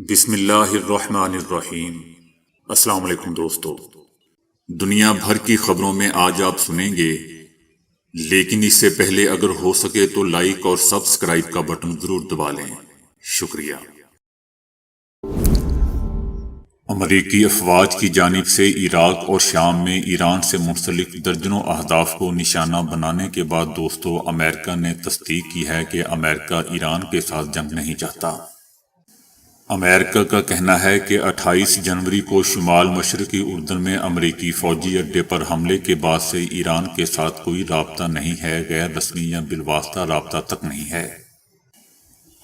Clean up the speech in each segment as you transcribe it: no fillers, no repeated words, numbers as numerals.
بسم اللہ الرحمن الرحیم۔ السلام علیکم دوستو، دنیا بھر کی خبروں میں آج آپ سنیں گے، لیکن اس سے پہلے اگر ہو سکے تو لائک اور سبسکرائب کا بٹن ضرور دبا لیں۔ شکریہ۔ امریکی افواج کی جانب سے عراق اور شام میں ایران سے منسلک درجنوں اہداف کو نشانہ بنانے کے بعد دوستو، امریکہ نے تصدیق کی ہے کہ امریکہ ایران کے ساتھ جنگ نہیں چاہتا۔ امریکہ کا کہنا ہے کہ 28 جنوری کو شمال مشرقی اردن میں امریکی فوجی اڈے پر حملے کے بعد سے ایران کے ساتھ کوئی رابطہ نہیں ہے، غیر رسمی یا بالواسطہ رابطہ تک نہیں ہے۔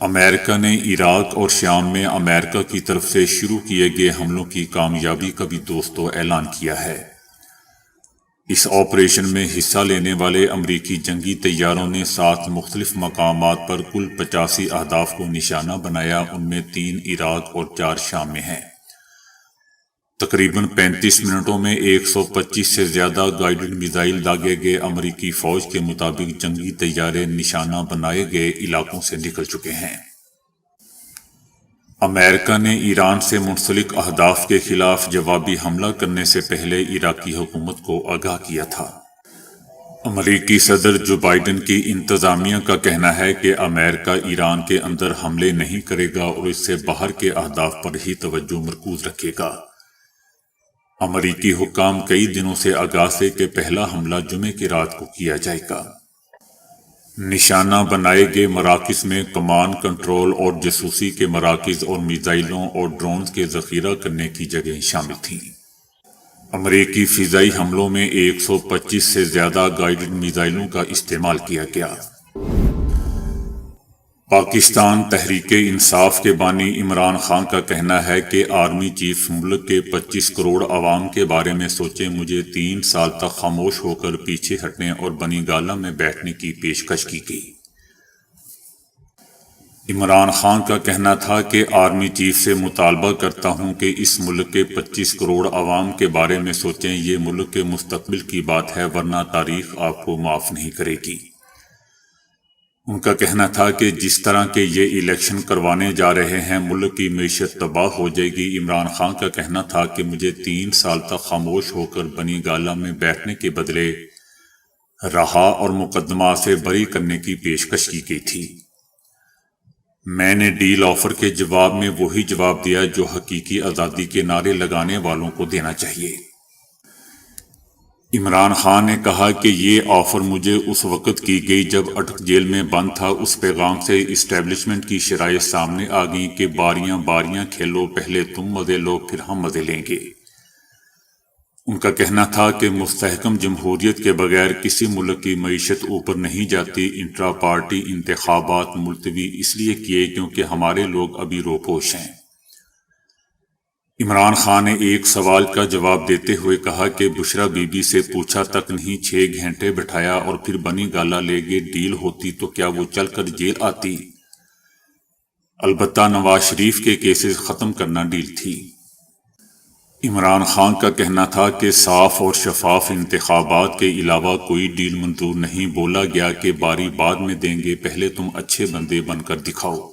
امریکہ نے عراق اور شام میں امریکہ کی طرف سے شروع کیے گئے حملوں کی کامیابی کا بھی دوستو اعلان کیا ہے۔ اس آپریشن میں حصہ لینے والے امریکی جنگی طیاروں نے 7 مختلف مقامات پر کل 85 اہداف کو نشانہ بنایا، ان میں 3 عراق اور 4 شام میں ہیں۔ تقریباً 35 منٹوں میں 125 سے زیادہ گائیڈڈ میزائل داغے گئے۔ امریکی فوج کے مطابق جنگی طیارے نشانہ بنائے گئے علاقوں سے نکل چکے ہیں۔ امریکہ نے ایران سے منسلک اہداف کے خلاف جوابی حملہ کرنے سے پہلے عراقی حکومت کو آگاہ کیا تھا۔ امریکی صدر جو بائیڈن کی انتظامیہ کا کہنا ہے کہ امریکہ ایران کے اندر حملے نہیں کرے گا اور اس سے باہر کے اہداف پر ہی توجہ مرکوز رکھے گا۔ امریکی حکام کئی دنوں سے آگاہ تھے کہ پہلا حملہ جمعے کی رات کو کیا جائے گا۔ نشانہ بنائے گئے مراکز میں کمانڈ کنٹرول اور جاسوسی کے مراکز اور میزائلوں اور ڈرونز کے ذخیرہ کرنے کی جگہیں شامل تھیں۔ امریکی فضائی حملوں میں 125 سے زیادہ گائیڈڈ میزائلوں کا استعمال کیا گیا۔ پاکستان تحریک انصاف کے بانی عمران خان کا کہنا ہے کہ آرمی چیف ملک کے 25 کروڑ عوام کے بارے میں سوچیں، مجھے 3 سال تک خاموش ہو کر پیچھے ہٹنے اور بنی گالہ میں بیٹھنے کی پیشکش کی گئی۔ عمران خان کا کہنا تھا کہ آرمی چیف سے مطالبہ کرتا ہوں کہ اس ملک کے 25 کروڑ عوام کے بارے میں سوچیں، یہ ملک کے مستقبل کی بات ہے، ورنہ تاریخ آپ کو معاف نہیں کرے گی۔ ان کا کہنا تھا کہ جس طرح کے یہ الیکشن کروانے جا رہے ہیں، ملک کی معیشت تباہ ہو جائے گی۔ عمران خان کا کہنا تھا کہ مجھے 3 سال تک خاموش ہو کر بنی گالہ میں بیٹھنے کے بدلے رہا اور مقدمات سے بری کرنے کی پیشکش کی گئی تھی۔ میں نے ڈیل آفر کے جواب میں وہی جواب دیا جو حقیقی آزادی کے نعرے لگانے والوں کو دینا چاہیے۔ عمران خان نے کہا کہ یہ آفر مجھے اس وقت کی گئی جب اٹک جیل میں بند تھا۔ اس پیغام سے اسٹیبلشمنٹ کی شرائط سامنے آ گئیں کہ باریاں باریاں کھیلو، پہلے تم مزے لو پھر ہم مزے لیں گے۔ ان کا کہنا تھا کہ مستحکم جمہوریت کے بغیر کسی ملک کی معیشت اوپر نہیں جاتی۔ انٹرا پارٹی انتخابات ملتوی اس لیے کیے کیونکہ ہمارے لوگ ابھی روپوش ہیں۔ عمران خان نے ایک سوال کا جواب دیتے ہوئے کہا کہ بشرا بی بی سے پوچھا تک نہیں، 6 گھنٹے بٹھایا اور پھر بنی گالہ لے گئے۔ ڈیل ہوتی تو کیا وہ چل کر جیل آتی؟ البتہ نواز شریف کے کیسز ختم کرنا ڈیل تھی۔ عمران خان کا کہنا تھا کہ صاف اور شفاف انتخابات کے علاوہ کوئی ڈیل منظور نہیں۔ بولا گیا کہ باری بعد میں دیں گے، پہلے تم اچھے بندے بن کر دکھاؤ۔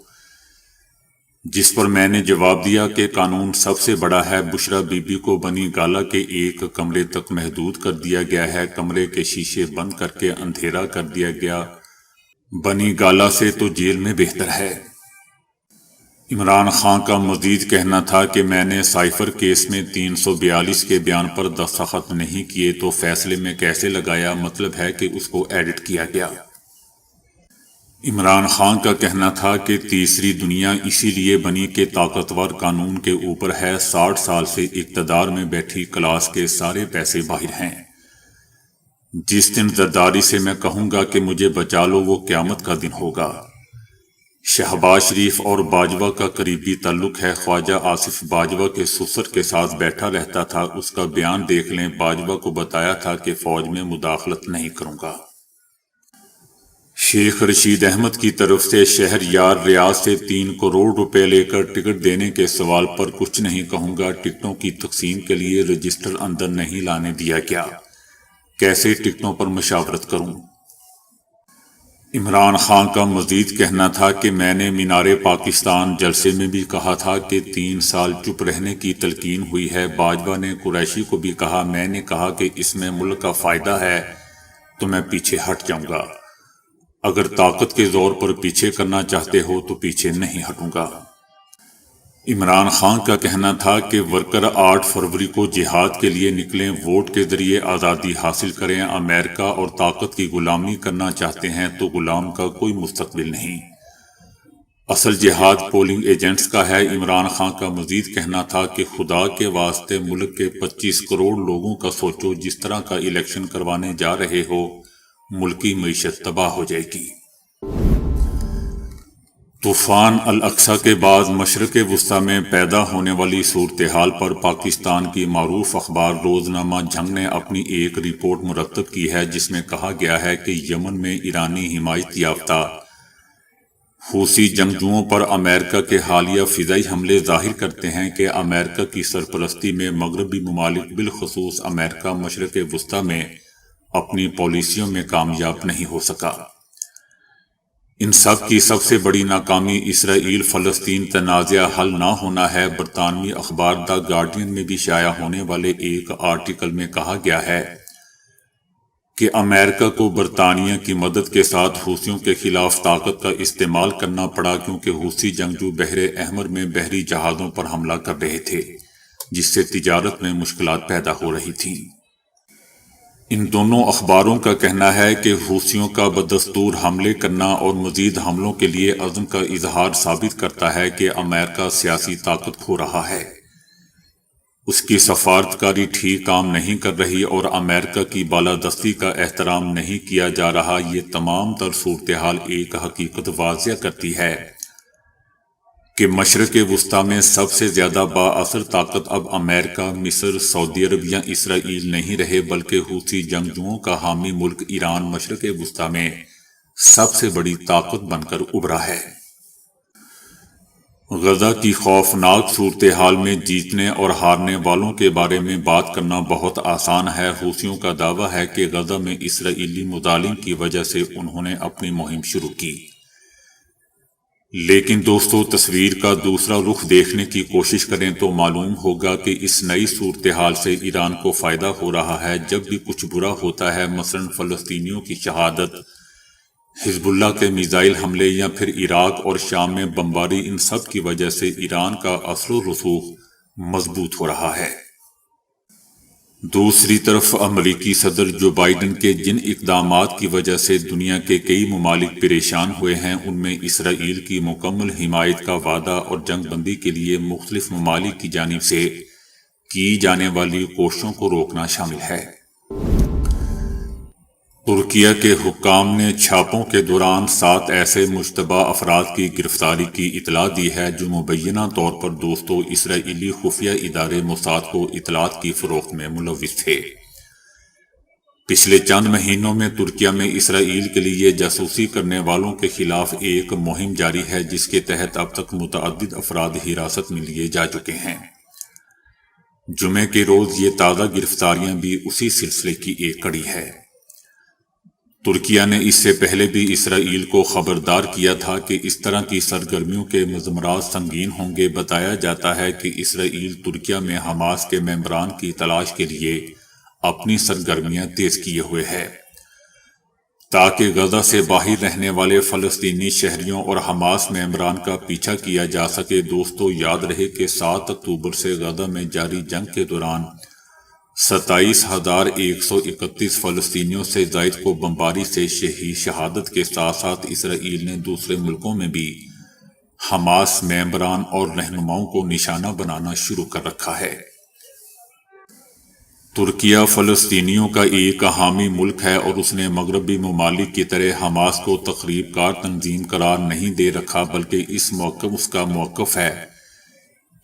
جس پر میں نے جواب دیا کہ قانون سب سے بڑا ہے۔ بشرا بی بی کو بنی گالہ کے ایک کمرے تک محدود کر دیا گیا ہے، کمرے کے شیشے بند کر کے اندھیرا کر دیا گیا۔ بنی گالہ سے تو جیل میں بہتر ہے۔ عمران خان کا مزید کہنا تھا کہ میں نے سائفر کیس میں 342 کے بیان پر دستخط نہیں کیے تو فیصلے میں کیسے لگایا؟ مطلب ہے کہ اس کو ایڈٹ کیا گیا۔ عمران خان کا کہنا تھا کہ تیسری دنیا اسی لیے بنی کہ طاقتور قانون کے اوپر ہے۔ 60 سال سے اقتدار میں بیٹھی کلاس کے سارے پیسے باہر ہیں۔ جس دن زرداری سے میں کہوں گا کہ مجھے بچا لو، وہ قیامت کا دن ہوگا۔ شہباز شریف اور باجوہ کا قریبی تعلق ہے۔ خواجہ آصف باجوہ کے سسر کے ساتھ بیٹھا رہتا تھا۔ اس کا بیان دیکھ لیں۔ باجوہ کو بتایا تھا کہ فوج میں مداخلت نہیں کروں گا۔ شیخ رشید احمد کی طرف سے شہر یار ریاض سے 3 کروڑ روپے لے کر ٹکٹ دینے کے سوال پر کچھ نہیں کہوں گا۔ ٹکٹوں کی تقسیم کے لیے رجسٹر اندر نہیں لانے دیا گیا، کیسے ٹکٹوں پر مشاورت کروں؟ عمران خان کا مزید کہنا تھا کہ میں نے مینار پاکستان جلسے میں بھی کہا تھا کہ 3 سال چپ رہنے کی تلقین ہوئی ہے۔ باجوہ نے قریشی کو بھی کہا، میں نے کہا کہ اس میں ملک کا فائدہ ہے تو میں پیچھے ہٹ جاؤں گا، اگر طاقت کے زور پر پیچھے کرنا چاہتے ہو تو پیچھے نہیں ہٹوں گا۔ عمران خان کا کہنا تھا کہ ورکر 8 فروری کو جہاد کے لیے نکلیں، ووٹ کے ذریعے آزادی حاصل کریں، امریکہ اور طاقت کی غلامی کرنا چاہتے ہیں تو غلام کا کوئی مستقبل نہیں، اصل جہاد پولنگ ایجنٹس کا ہے۔ عمران خان کا مزید کہنا تھا کہ خدا کے واسطے ملک کے 25 کروڑ لوگوں کا سوچو، جس طرح کا الیکشن کروانے جا رہے ہو ملکی معیشت تباہ ہو جائے گی۔ طوفان الاقصی کے بعد مشرق وسطی میں پیدا ہونے والی صورتحال پر پاکستان کی معروف اخبار روزنامہ جنگ نے اپنی ایک رپورٹ مرتب کی ہے، جس میں کہا گیا ہے کہ یمن میں ایرانی حمایت یافتہ حوثی جنگجوؤں پر امریکہ کے حالیہ فضائی حملے ظاہر کرتے ہیں کہ امریکہ کی سرپرستی میں مغربی ممالک بالخصوص امریکہ مشرق وسطی میں اپنی پالیسیوں میں کامیاب نہیں ہو سکا۔ ان سب کی سب سے بڑی ناکامی اسرائیل فلسطین تنازع حل نہ ہونا ہے۔ برطانوی اخبار دا گارڈین میں بھی شائع ہونے والے ایک آرٹیکل میں کہا گیا ہے کہ امریکہ کو برطانیہ کی مدد کے ساتھ حوثیوں کے خلاف طاقت کا استعمال کرنا پڑا، کیونکہ حوثی جنگجو بحر احمر میں بحری جہازوں پر حملہ کر رہے تھے، جس سے تجارت میں مشکلات پیدا ہو رہی تھیں۔ ان دونوں اخباروں کا کہنا ہے کہ حوثیوں کا بدستور حملے کرنا اور مزید حملوں کے لیے عزم کا اظہار ثابت کرتا ہے کہ امریکہ سیاسی طاقت کھو رہا ہے، اس کی سفارتکاری ٹھیک کام نہیں کر رہی اور امریکہ کی بالادستی کا احترام نہیں کیا جا رہا۔ یہ تمام تر صورتحال ایک حقیقت واضح کرتی ہے کہ مشرق وسطی میں سب سے زیادہ با اثر طاقت اب امریکہ، مصر، سعودی عرب یا اسرائیل نہیں رہے، بلکہ حوثی جنگجوؤں کا حامی ملک ایران مشرق وسطی میں سب سے بڑی طاقت بن کر ابھرا ہے۔ غزہ کی خوفناک صورتحال میں جیتنے اور ہارنے والوں کے بارے میں بات کرنا بہت آسان ہے۔ حوثیوں کا دعویٰ ہے کہ غزہ میں اسرائیلی مظالم کی وجہ سے انہوں نے اپنی مہم شروع کی، لیکن دوستو تصویر کا دوسرا رخ دیکھنے کی کوشش کریں تو معلوم ہوگا کہ اس نئی صورتحال سے ایران کو فائدہ ہو رہا ہے۔ جب بھی کچھ برا ہوتا ہے، مثلا فلسطینیوں کی شہادت، حزب اللہ کے میزائل حملے یا پھر عراق اور شام میں بمباری، ان سب کی وجہ سے ایران کا اثر و رسوخ مضبوط ہو رہا ہے۔ دوسری طرف امریکی صدر جو بائیڈن کے جن اقدامات کی وجہ سے دنیا کے کئی ممالک پریشان ہوئے ہیں، ان میں اسرائیل کی مکمل حمایت کا وعدہ اور جنگ بندی کے لیے مختلف ممالک کی جانب سے کی جانے والی کوششوں کو روکنا شامل ہے۔ ترکیہ کے حکام نے چھاپوں کے دوران 7 ایسے مشتبہ افراد کی گرفتاری کی اطلاع دی ہے جو مبینہ طور پر دوستو اسرائیلی خفیہ ادارے موساد کو اطلاعات کی فروخت میں ملوث تھے۔ پچھلے چند مہینوں میں ترکیہ میں اسرائیل کے لیے جاسوسی کرنے والوں کے خلاف ایک مہم جاری ہے، جس کے تحت اب تک متعدد افراد حراست میں لیے جا چکے ہیں۔ جمعے کے روز یہ تازہ گرفتاریاں بھی اسی سلسلے کی ایک کڑی ہے۔ ترکیہ نے اس سے پہلے بھی اسرائیل کو خبردار کیا تھا کہ اس طرح کی سرگرمیوں کے مضمرات سنگین ہوں گے۔ بتایا جاتا ہے کہ اسرائیل ترکیہ میں حماس کے ممبران کی تلاش کے لیے اپنی سرگرمیاں تیز کیے ہوئے ہے، تاکہ غزہ سے باہر رہنے والے فلسطینی شہریوں اور حماس ممبران کا پیچھا کیا جا سکے۔ دوستو یاد رہے کہ 7 اکتوبر سے غزہ میں جاری جنگ کے دوران 27,131 فلسطینیوں سے زائد کو بمباری سے شہادت کے ساتھ ساتھ اسرائیل نے دوسرے ملکوں میں بھی حماس ممبران اور رہنماؤں کو نشانہ بنانا شروع کر رکھا ہے۔ ترکیہ فلسطینیوں کا ایک حامی ملک ہے اور اس نے مغربی ممالک کی طرح حماس کو تخریب کار تنظیم قرار نہیں دے رکھا، بلکہ اس کا موقف ہے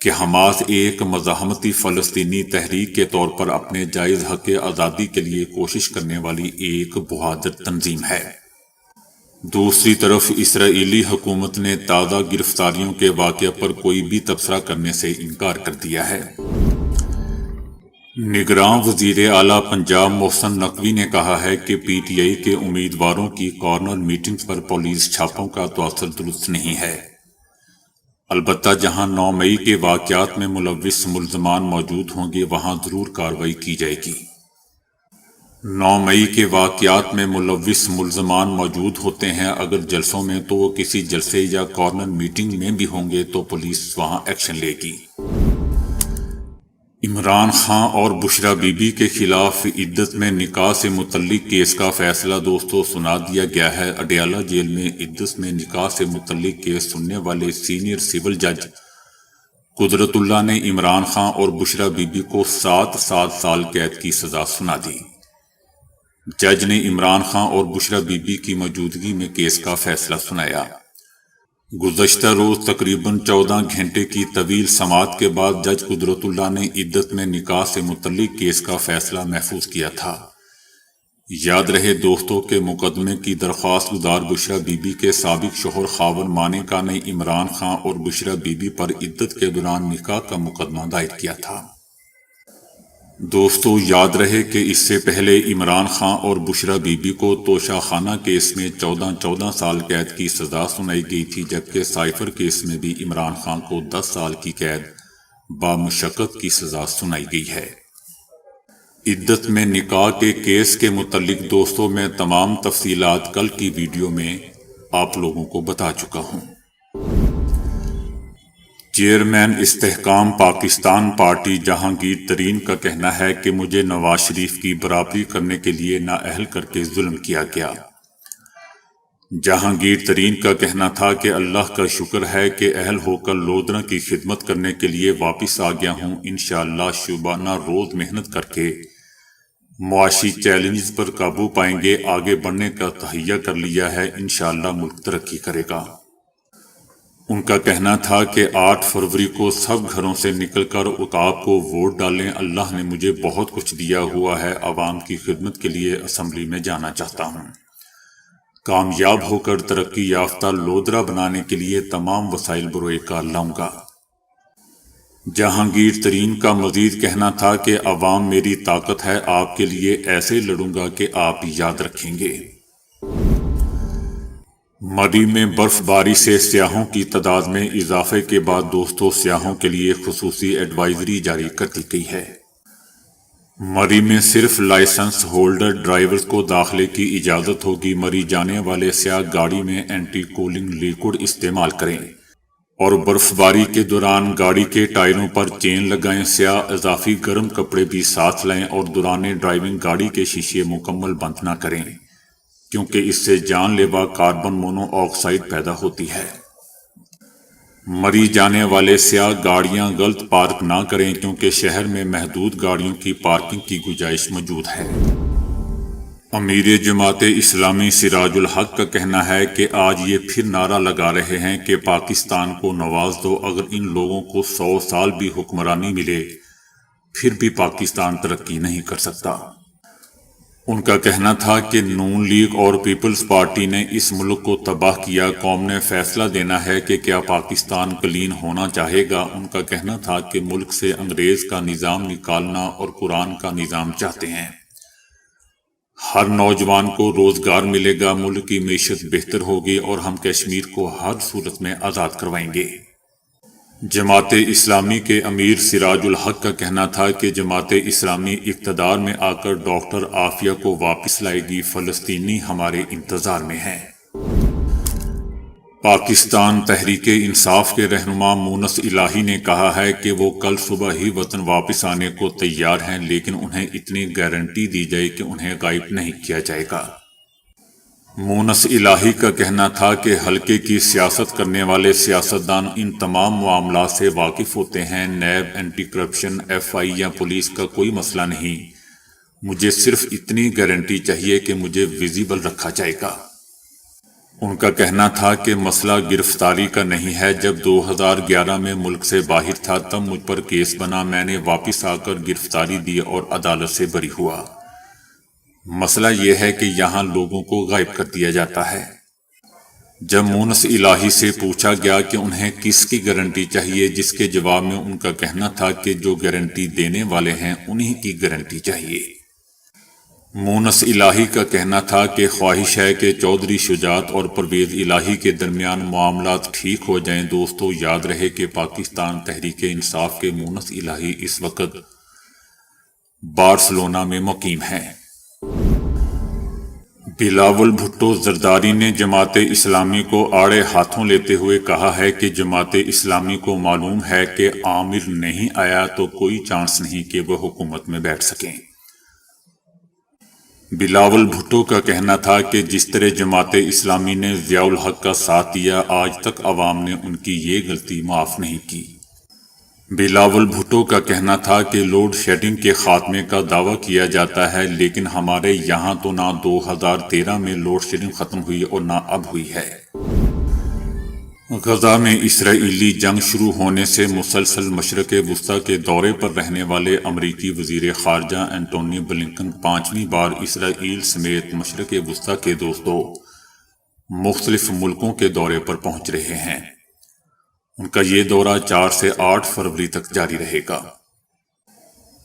کہ حماس ایک مزاحمتی فلسطینی تحریک کے طور پر اپنے جائز حق آزادی کے لیے کوشش کرنے والی ایک بہادر تنظیم ہے۔ دوسری طرف اسرائیلی حکومت نے تازہ گرفتاریوں کے واقعہ پر کوئی بھی تبصرہ کرنے سے انکار کر دیا ہے۔ نگراں وزیر اعلیٰ پنجاب محسن نقوی نے کہا ہے کہ پی ٹی آئی کے امیدواروں کی کارنر میٹنگز پر پولیس چھاپوں کا تو اثر درست نہیں ہے، البتہ جہاں 9 مئی کے واقعات میں ملوث ملزمان موجود ہوں گے وہاں ضرور کارروائی کی جائے گی۔ 9 مئی کے واقعات میں ملوث ملزمان موجود ہوتے ہیں، اگر جلسوں میں تو وہ کسی جلسے یا کارنر میٹنگ میں بھی ہوں گے تو پولیس وہاں ایکشن لے گی۔ عمران خان اور بشرا بی بی کے خلاف عدت میں نکاح سے متعلق کیس کا فیصلہ دوستوں سنا دیا گیا ہے۔ اڈیالہ جیل میں عدت میں نکاح سے متعلق کیس سننے والے سینئر سول جج قدرت اللہ نے عمران خان اور بشرا بی بی کو 7 سال قید کی سزا سنا دی۔ جج نے عمران خان اور بشرا بی بی کی موجودگی میں کیس کا فیصلہ سنایا۔ گزشتہ روز تقریباً 14 گھنٹے کی طویل سماعت کے بعد جج قدرت اللہ نے عدت میں نکاح سے متعلق کیس کا فیصلہ محفوظ کیا تھا۔ یاد رہے دوستوں کے مقدمے کی درخواست گزار بشرا بی بی کے سابق شوہر خاون مانیکا نے عمران خان اور بشرا بی بی پر عدت کے دوران نکاح کا مقدمہ دائر کیا تھا۔ دوستو یاد رہے کہ اس سے پہلے عمران خان اور بشرا بی بی کو توشہ خانہ کیس میں 14 سال قید کی سزا سنائی گئی تھی، جبکہ سائفر کیس میں بھی عمران خان کو 10 سال کی قید بامشقت کی سزا سنائی گئی ہے۔ عدت میں نکاح کے کیس کے متعلق دوستوں میں تمام تفصیلات کل کی ویڈیو میں آپ لوگوں کو بتا چکا ہوں۔ چیئرمین استحکام پاکستان پارٹی جہانگیر ترین کا کہنا ہے کہ مجھے نواز شریف کی برابری کرنے کے لیے نااہل کر کے ظلم کیا گیا۔ جہانگیر ترین کا کہنا تھا کہ اللہ کا شکر ہے کہ اہل ہو کر لودھرا کی خدمت کرنے کے لیے واپس آ گیا ہوں۔ انشاءاللہ شبانہ روز محنت کر کے معاشی چیلنجز پر قابو پائیں گے، آگے بڑھنے کا تہیہ کر لیا ہے، انشاءاللہ ملک ترقی کرے گا۔ ان کا کہنا تھا کہ 8 فروری کو سب گھروں سے نکل کر عقاب کو ووٹ ڈالیں، اللہ نے مجھے بہت کچھ دیا ہوا ہے، عوام کی خدمت کے لیے اسمبلی میں جانا چاہتا ہوں، کامیاب ہو کر ترقی یافتہ لودھرا بنانے کے لیے تمام وسائل بروئے کار لاؤں گا۔ جہانگیر ترین کا مزید کہنا تھا کہ عوام میری طاقت ہے، آپ کے لیے ایسے لڑوں گا کہ آپ یاد رکھیں گے۔ مری میں برف باری سے سیاحوں کی تعداد میں اضافے کے بعد دوستوں سیاحوں کے لیے خصوصی ایڈوائزری جاری کر دی گئی ہے۔ مری میں صرف لائسنس ہولڈر ڈرائیورز کو داخلے کی اجازت ہوگی۔ مری جانے والے سیاح گاڑی میں اینٹی کولنگ لیکوڈ استعمال کریں اور برف باری کے دوران گاڑی کے ٹائروں پر چین لگائیں۔ سیاح اضافی گرم کپڑے بھی ساتھ لائیں اور دوران ڈرائیونگ گاڑی کے شیشے مکمل بند نہ کریں، کیونکہ اس سے جان لیوا کاربن مونو آکسائڈ پیدا ہوتی ہے۔ مری جانے والے سیاح گاڑیاں غلط پارک نہ کریں، کیونکہ شہر میں محدود گاڑیوں کی پارکنگ کی گنجائش موجود ہے۔ امیر جماعت اسلامی سراج الحق کا کہنا ہے کہ آج یہ پھر نعرہ لگا رہے ہیں کہ پاکستان کو نواز دو، اگر ان لوگوں کو 100 سال بھی حکمرانی ملے پھر بھی پاکستان ترقی نہیں کر سکتا۔ ان کا کہنا تھا کہ نون لیگ اور پیپلز پارٹی نے اس ملک کو تباہ کیا، قوم نے فیصلہ دینا ہے کہ کیا پاکستان کلین ہونا چاہے گا۔ ان کا کہنا تھا کہ ملک سے انگریز کا نظام نکالنا اور قرآن کا نظام چاہتے ہیں، ہر نوجوان کو روزگار ملے گا، ملک کی معیشت بہتر ہوگی اور ہم کشمیر کو ہر صورت میں آزاد کروائیں گے۔ جماعت اسلامی کے امیر سراج الحق کا کہنا تھا کہ جماعت اسلامی اقتدار میں آ کر ڈاکٹر عافیہ کو واپس لائے گی، فلسطینی ہمارے انتظار میں ہیں۔ پاکستان تحریک انصاف کے رہنما مونس الہی نے کہا ہے کہ وہ کل صبح ہی وطن واپس آنے کو تیار ہیں، لیکن انہیں اتنی گارنٹی دی جائے کہ انہیں غائب نہیں کیا جائے گا۔ مونس الہی کا کہنا تھا کہ حلقے کی سیاست کرنے والے سیاستدان ان تمام معاملات سے واقف ہوتے ہیں، نیب، اینٹی کرپشن، ایف آئی یا پولیس کا کوئی مسئلہ نہیں، مجھے صرف اتنی گارنٹی چاہیے کہ مجھے ویزیبل رکھا جائے گا۔ ان کا کہنا تھا کہ مسئلہ گرفتاری کا نہیں ہے، جب 2011 میں ملک سے باہر تھا تب مجھ پر کیس بنا، میں نے واپس آ کر گرفتاری دی اور عدالت سے بری ہوا، مسئلہ یہ ہے کہ یہاں لوگوں کو غائب کر دیا جاتا ہے۔ جب مونس الہی سے پوچھا گیا کہ انہیں کس کی گارنٹی چاہیے، جس کے جواب میں ان کا کہنا تھا کہ جو گارنٹی دینے والے ہیں انہی کی گارنٹی چاہیے۔ مونس الہی کا کہنا تھا کہ خواہش ہے کہ چودھری شجاعت اور پرویز الہی کے درمیان معاملات ٹھیک ہو جائیں۔ دوستو، یاد رہے کہ پاکستان تحریک انصاف کے مونس الہی اس وقت بارسلونا میں مقیم ہیں۔ بلاول بھٹو زرداری نے جماعت اسلامی کو آڑے ہاتھوں لیتے ہوئے کہا ہے کہ جماعت اسلامی کو معلوم ہے کہ عامر نہیں آیا تو کوئی چانس نہیں کہ وہ حکومت میں بیٹھ سکیں۔ بلاول بھٹو کا کہنا تھا کہ جس طرح جماعت اسلامی نے ضیاء الحق کا ساتھ دیا، آج تک عوام نے ان کی یہ غلطی معاف نہیں کی۔ بلاول بھٹو کا کہنا تھا کہ لوڈ شیڈنگ کے خاتمے کا دعویٰ کیا جاتا ہے، لیکن ہمارے یہاں تو نہ 2013 میں لوڈ شیڈنگ ختم ہوئی اور نہ اب ہوئی ہے۔ غزہ میں اسرائیلی جنگ شروع ہونے سے مسلسل مشرق وسطیٰ کے دورے پر رہنے والے امریکی وزیر خارجہ اینٹونی بلنکن 5ویں بار اسرائیل سمیت مشرق وسطیٰ کے مختلف ملکوں کے دورے پر پہنچ رہے ہیں۔ ان کا یہ دورہ 4 سے 8 فروری تک جاری رہے گا۔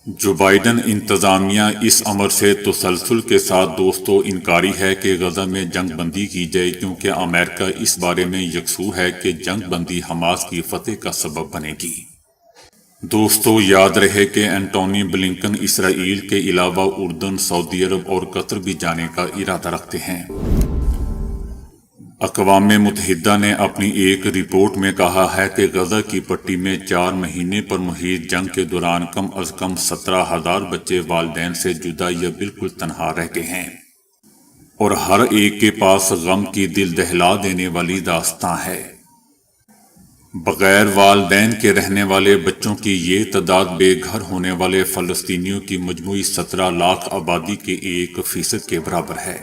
جو بائیڈن انتظامیہ اس امر سے تسلسل کے ساتھ انکاری ہے کہ غزہ میں جنگ بندی کی جائے، کیونکہ امریکہ اس بارے میں یکسو ہے کہ جنگ بندی حماس کی فتح کا سبب بنے گی۔ دوستو، یاد رہے کہ اینٹونی بلنکن اسرائیل کے علاوہ اردن، سعودی عرب اور قطر بھی جانے کا ارادہ رکھتے ہیں۔ اقوام متحدہ نے اپنی ایک رپورٹ میں کہا ہے کہ غزہ کی پٹی میں 4 مہینے پر محیط جنگ کے دوران کم از کم 17,000 بچے والدین سے جدا یا بالکل تنہا رہ گئے ہیں، اور ہر ایک کے پاس غم کی دل دہلا دینے والی داستاں ہے۔ بغیر والدین کے رہنے والے بچوں کی یہ تعداد بے گھر ہونے والے فلسطینیوں کی مجموعی 17 لاکھ آبادی کے 1% کے برابر ہے۔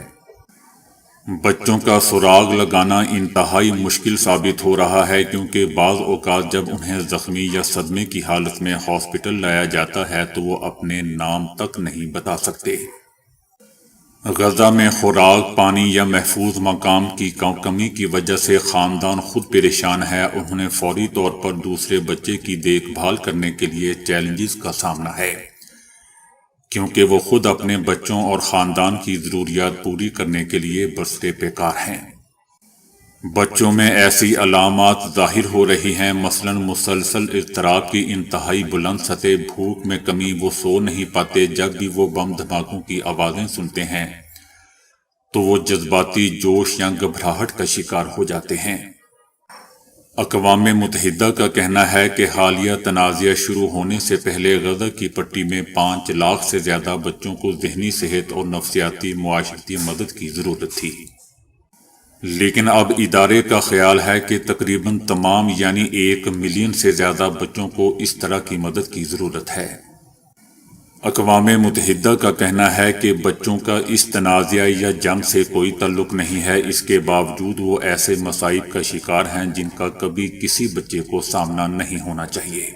بچوں کا سراغ لگانا انتہائی مشکل ثابت ہو رہا ہے، کیونکہ بعض اوقات جب انہیں زخمی یا صدمے کی حالت میں ہاسپٹل لایا جاتا ہے تو وہ اپنے نام تک نہیں بتا سکتے۔ غزہ میں خوراک، پانی یا محفوظ مقام کی کمی کی وجہ سے خاندان خود پریشان ہے۔ انہیں فوری طور پر دوسرے بچے کی دیکھ بھال کرنے کے لیے چیلنجز کا سامنا ہے، کیونکہ وہ خود اپنے بچوں اور خاندان کی ضروریات پوری کرنے کے لیے برسرے پیکار ہیں۔ بچوں میں ایسی علامات ظاہر ہو رہی ہیں، مثلاً مسلسل اضطراب کی انتہائی بلند سطح، بھوک میں کمی، وہ سو نہیں پاتے، جب بھی وہ بم دھماکوں کی آوازیں سنتے ہیں تو وہ جذباتی جوش یا گھبراہٹ کا شکار ہو جاتے ہیں۔ اقوام متحدہ کا کہنا ہے کہ حالیہ تنازعہ شروع ہونے سے پہلے غزہ کی پٹی میں 5 لاکھ سے زیادہ بچوں کو ذہنی صحت اور نفسیاتی معاشرتی مدد کی ضرورت تھی، لیکن اب ادارے کا خیال ہے کہ تقریباً تمام یعنی 1 ملین سے زیادہ بچوں کو اس طرح کی مدد کی ضرورت ہے۔ اقوام متحدہ کا کہنا ہے کہ بچوں کا اس تنازعہ یا جنگ سے کوئی تعلق نہیں ہے، اس کے باوجود وہ ایسے مصائب کا شکار ہیں جن کا کبھی کسی بچے کو سامنا نہیں ہونا چاہیے۔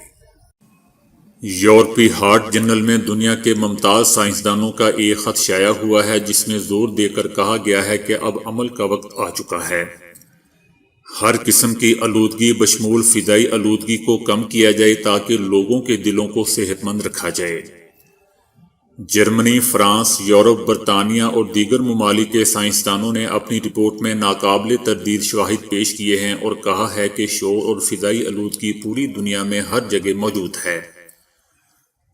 یورپی ہارٹ جرنل میں دنیا کے ممتاز سائنسدانوں کا ایک خط شائع ہوا ہے، جس میں زور دے کر کہا گیا ہے کہ اب عمل کا وقت آ چکا ہے۔ ہر قسم کی آلودگی بشمول فضائی آلودگی کو کم کیا جائے تاکہ لوگوں کے دلوں کو صحت مند رکھا جائے۔ جرمنی، فرانس، یورپ، برطانیہ اور دیگر ممالک کے سائنسدانوں نے اپنی رپورٹ میں ناقابل تردید شواہد پیش کیے ہیں اور کہا ہے کہ شور اور فضائی آلودگی پوری دنیا میں ہر جگہ موجود ہے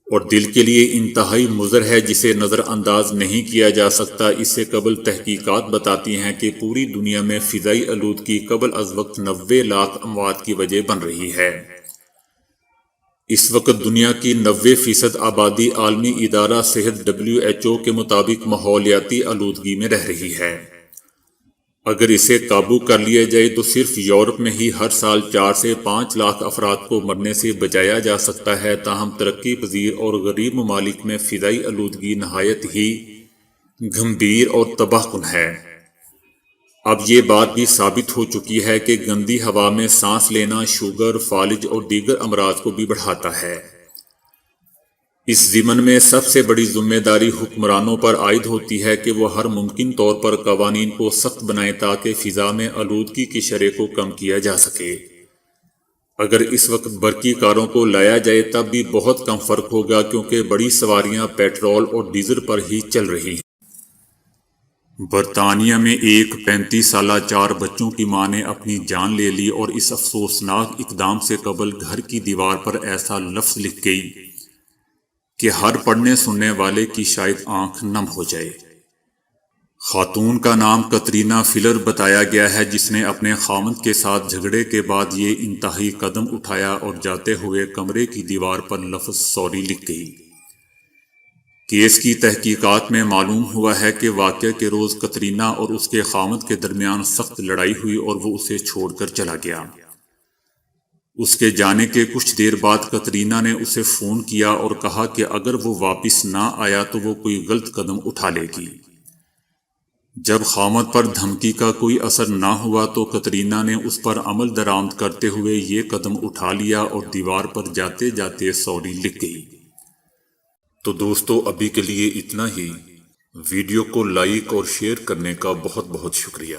اور دل کے لیے انتہائی مضر ہے، جسے نظر انداز نہیں کیا جا سکتا۔ اس سے قبل تحقیقات بتاتی ہیں کہ پوری دنیا میں فضائی آلودگی قبل از وقت 90 لاکھ اموات کی وجہ بن رہی ہے۔ اس وقت دنیا کی 90% آبادی عالمی ادارہ صحت WHO کے مطابق ماحولیاتی آلودگی میں رہ رہی ہے۔ اگر اسے قابو کر لیا جائے تو صرف یورپ میں ہی ہر سال 4 سے 5 لاکھ افراد کو مرنے سے بچایا جا سکتا ہے۔ تاہم ترقی پذیر اور غریب ممالک میں فضائی آلودگی نہایت ہی گھمبیر اور تباہ کن ہے۔ اب یہ بات بھی ثابت ہو چکی ہے کہ گندی ہوا میں سانس لینا شوگر، فالج اور دیگر امراض کو بھی بڑھاتا ہے۔ اس ضمن میں سب سے بڑی ذمہ داری حکمرانوں پر عائد ہوتی ہے کہ وہ ہر ممکن طور پر قوانین کو سخت بنائیں تاکہ فضا میں آلودگی کی شرح کو کم کیا جا سکے۔ اگر اس وقت برقی کاروں کو لایا جائے تب بھی بہت کم فرق ہوگا، کیونکہ بڑی سواریاں پیٹرول اور ڈیزل پر ہی چل رہی ہیں۔ برطانیہ میں ایک 35 سالہ 4 بچوں کی ماں نے اپنی جان لے لی اور اس افسوسناک اقدام سے قبل گھر کی دیوار پر ایسا لفظ لکھ گئی کہ ہر پڑھنے سننے والے کی شاید آنکھ نم ہو جائے۔ خاتون کا نام کترینہ فلر بتایا گیا ہے، جس نے اپنے خاوند کے ساتھ جھگڑے کے بعد یہ انتہائی قدم اٹھایا اور جاتے ہوئے کمرے کی دیوار پر لفظ سوری لکھ گئی۔ کیس کی تحقیقات میں معلوم ہوا ہے کہ واقعہ کے روز کترینہ اور اس کے خاوند کے درمیان سخت لڑائی ہوئی اور وہ اسے چھوڑ کر چلا گیا۔ اس کے جانے کے کچھ دیر بعد کترینہ نے اسے فون کیا اور کہا کہ اگر وہ واپس نہ آیا تو وہ کوئی غلط قدم اٹھا لے گی۔ جب خاوند پر دھمکی کا کوئی اثر نہ ہوا تو کترینہ نے اس پر عمل درآمد کرتے ہوئے یہ قدم اٹھا لیا اور دیوار پر جاتے جاتے سوری لکھ گئی۔ تو دوستو، ابھی کے لیے اتنا ہی۔ ویڈیو کو لائک اور شیئر کرنے کا بہت بہت شکریہ۔